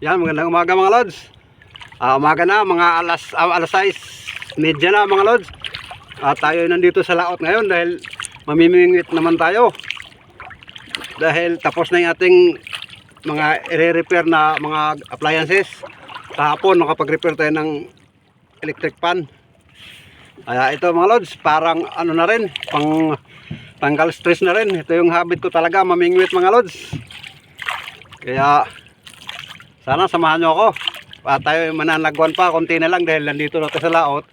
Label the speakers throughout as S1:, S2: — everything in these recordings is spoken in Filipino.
S1: Yan, magandang umaga mga lods. Umaga na, mga alas 6:30 na mga lods. Tayo nandito sa laot ngayon dahil mamimingwit naman tayo. Dahil tapos na yung ating mga i-repair na mga appliances. Kahapon nakapag-repair tayo ng electric fan. Kaya ito mga lods, parang ano na rin, tanggal stress na rin. Ito yung habit ko talaga, mamingwit mga lods. Kaya sana samahan nyo ako. Tayo mananagwan pa, konti na lang dahil nandito na tayo sa laot.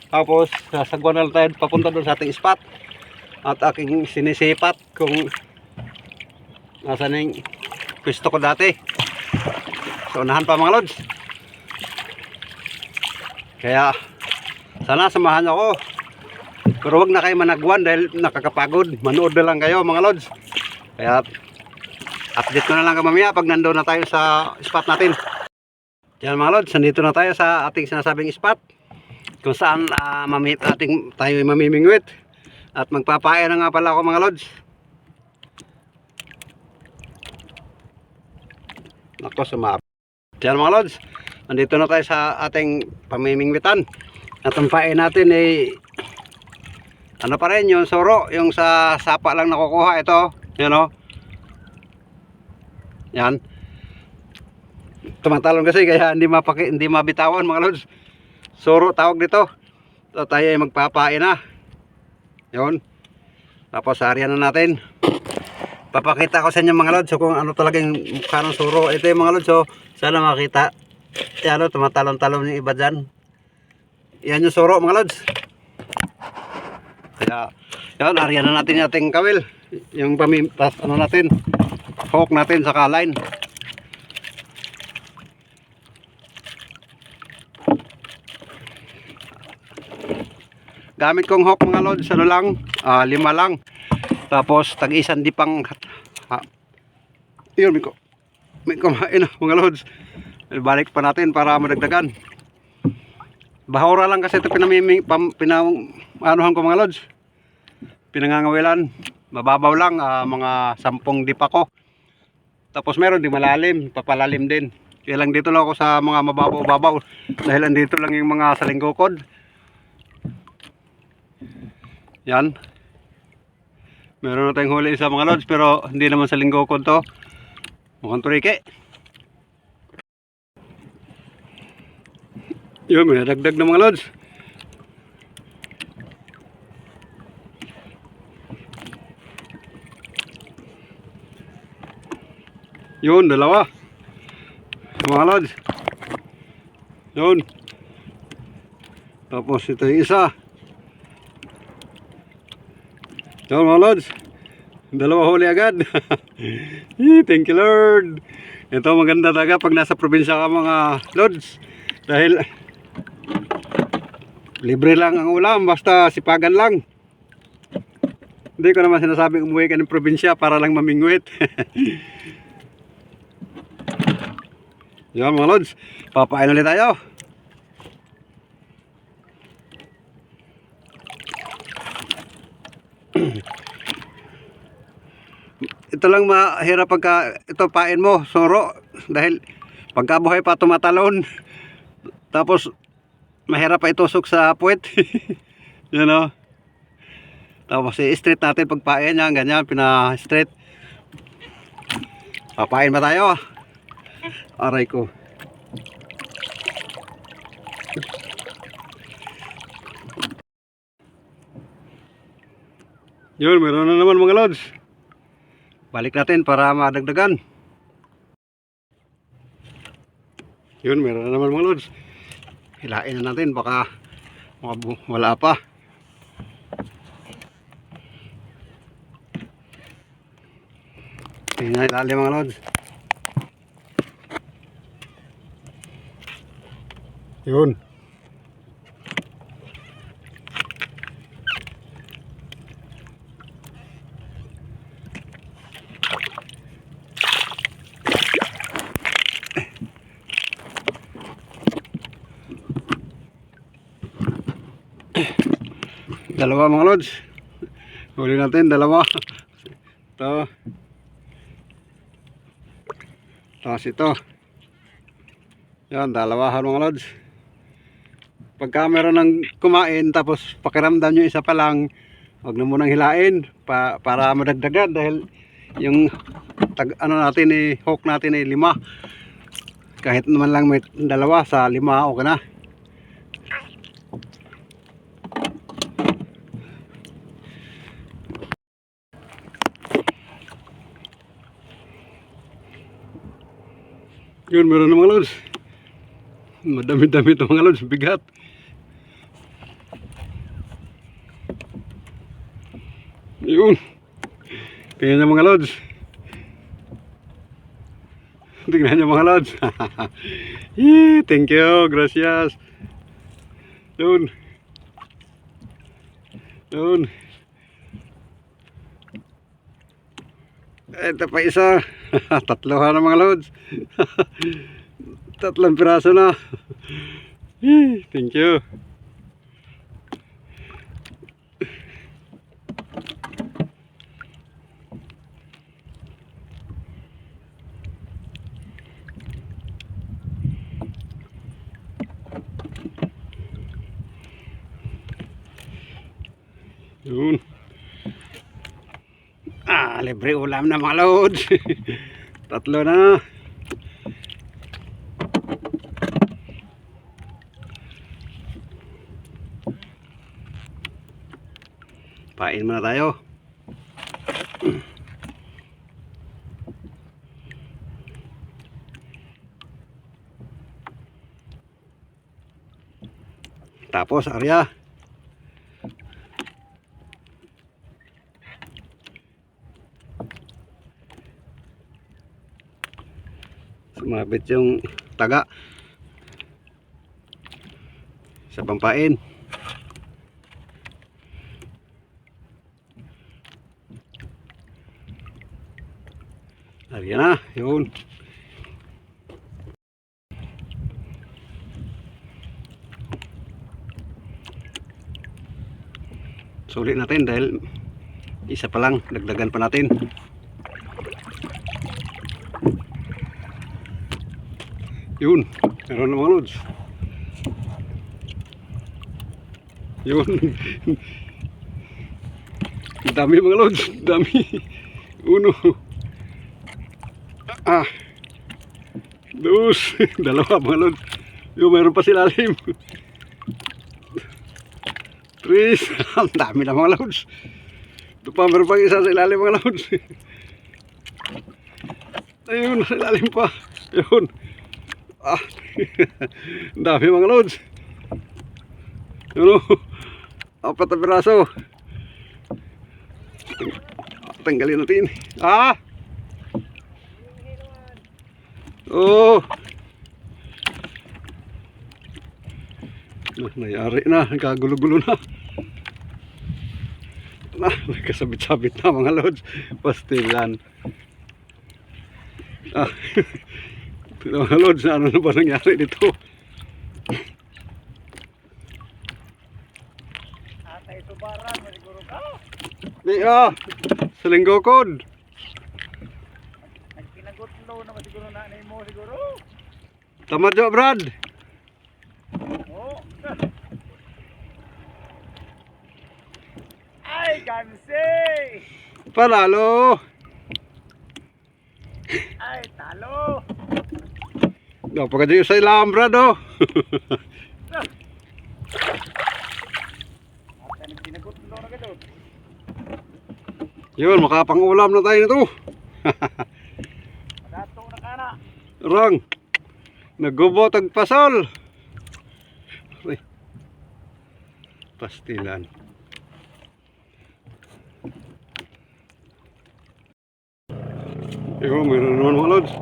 S1: Tapos sasagwan na lang tayo papunta doon sa ating spot. At aking sinisipat kung nasaan yung pwesto ko dati. So unahan pa mga lods. Kaya sana samahan nyo ako. Pero wag na kayo managwan dahil nakakapagod. Manood na lang kayo mga lods. Kaya update ko na lang mamaya pag nandoon na tayo sa spot natin. Yan mga lods, nandito na tayo sa ating sinasabing spot kung saan tayo mamimingwit. At magpapain na nga pala ako mga lods. Nako, sumap. Yan mga lods, nandito na tayo sa ating pamimingwitan. At ang pain natin ay ano pa rin, yung suro, yung sa sapa lang nakukuha. Ito, yan o. Yan. Tumatalon kasi kaya hindi mabitawan mga lods. Suro tawag dito. So tayo ay magpapain na. Yun. Tapos area na natin. Papakita ko sa inyo mga lods kung ano talagang mukha ng suro. Ito yung mga lods. So sana makita. Yan o, tumatalon-talon yung iba dyan. Yan yung suro mga lods. Kaya yun, area na natin yung ating kawil. Yung ano natin, hook natin sa line. Gamit kong hook mga lods, ano lang, 5 lang. Tapos tag-isang dipang yun, may kumain na mga lods. Balik pa natin para madagdagan. Bahura lang kasi ito anuhan ko mga lods. Pinangangawilan, mababaw lang, mga 10 dipa ko. Tapos meron din malalim, papalalim din. Kaya lang dito lang ako sa mga mababaw-babaw dahil andito lang yung mga salinggukod. Yan. Meron na tayong huli sa mga lods pero hindi naman salinggukod to. Mukhang turike. Yun, may nadagdag na mga lods. Yun, dalawa. Mga lods. Yun. Tapos ito yung isa. Yun mga lods. Dalawa huli agad. Thank you Lord. Ito maganda talaga pag nasa probinsya ka mga lods. Dahil libre lang ang ulam. Basta sipagan lang. Hindi ko naman sinasabing umuwi ka ng probinsya para lang mamingwit. Yan mga lods, papain ulit tayo. Ito lang mahirap pagka ito pain mo, suro. Dahil pagkabuhay pa tumatalon. Tapos mahirap pa itusok sa puwet. Yan o. Tapos i-straight natin pagpain yan, ganyan, pina-straight. Papain ba tayo? Aray ko. Yun, meron na naman mga lods. Balik natin para madagdagan. Yun, meron na naman mga lods. Hilain na natin, baka wala pa. Tingnan ilalim mga lods. Yun. Dalawa mga lods. Huli natin dalawa. Ito. Tapos ito. Yan, dalawahan mga lods. Pagka meron ng kumain tapos pakiramdam nyo isa pa lang, huwag na munang hilain para madagdagan dahil yung ano natin hook natin ay 5. Kahit naman lang may 2 sa 5, okay na. Yun, meron na mga lods. Madami-dami ito mga lods, bigat. Yun. Tingnan nyo mga lods. Tingnan nyo mga lods. Thank you, gracias. Yun. Yun. Ito pa isa. 3 na mga lods. 3 piraso na. Thank you. Yun. Libre ulam na mga lods. 3 na. Pain muna tayo. Tapos Arya. Sumabit yung taga sa pampain. Ayan na, yun. Sulit natin dahil isa pa lang, dagdagan pa natin. Yun, meron na mga lods. Yun. Dami mga lods, dami. 1 2 2 mga lods. Yung meron pa sila lalim. 3 ang dami na mga lods. Ito pa meron pa isa sa ilalim mga lods. Ayun, sa ilalim pa. Yun. Ang dami mga lods. Yun, 4 na piraso. Tanggalin natin. Oh. Nayari na, nagkagulo-gulo na. Nagkasabit-sabit na mga lods. Pastilan. Mga lods, ano na ba nangyari dito?
S2: Atay subaran, siguro ka.
S1: Di sa linggo kod.
S2: Nagkinagutlo naman siguro na mo siguro.
S1: Tamad jo Brad.
S2: Oh. Ay, ganse.
S1: Panalo.
S2: Ay, talo.
S1: Dapat kayo sa ilam Brad
S2: Atay nagkinagutlo na gado.
S1: Yun, makapangulam na tayo nito.
S2: Dato na kana.
S1: Rang. Nagubot ang pasol. Ay. Pastilan. Ikaw, mayroon naman mga lods.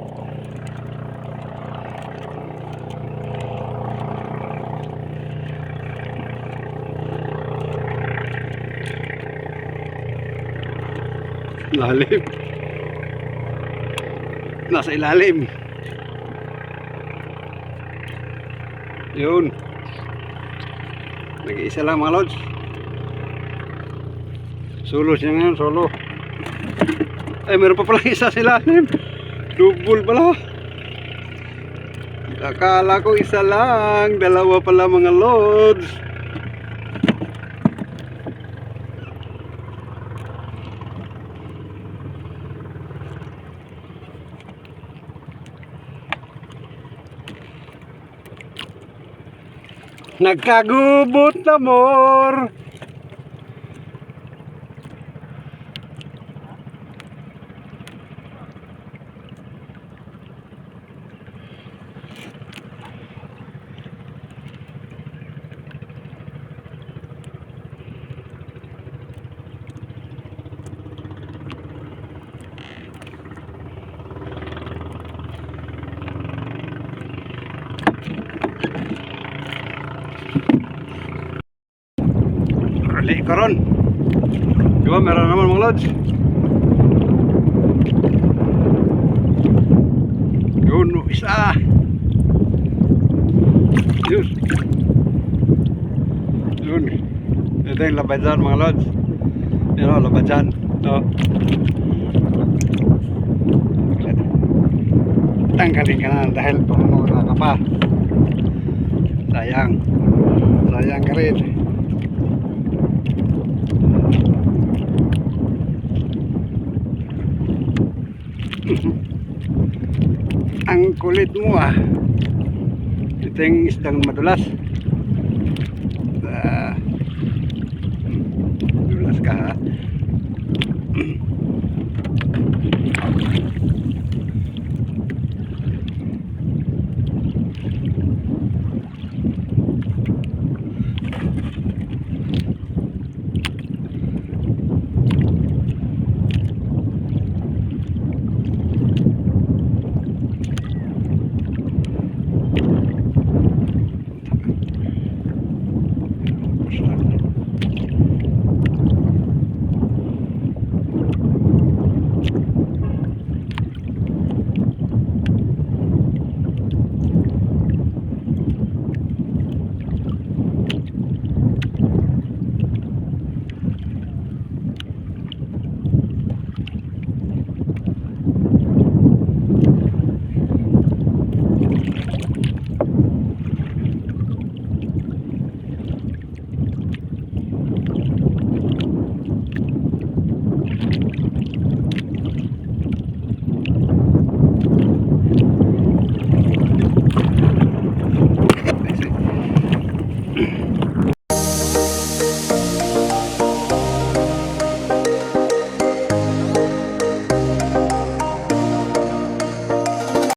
S1: Lalim. Nasa ilalim. Yun. Nag-iisa lang mga lods. Solo siya ngayon, solo. Ay, meron pa pala isa sa ilalim. Double pala. Akala ko isa lang, dalawa pala mga lods. Nagkagubot na more. Rali ka ron. Diba, meron naman mga lods. Yun, isa. Yun. Yun. Ito yung labajan mga lods. Yun o, labajan. No. Tanggalin ka na dahil pumuna ka pa. Sayang. Sayang ka rin. Ang kulit mo ah. Ito yung isdang madulas.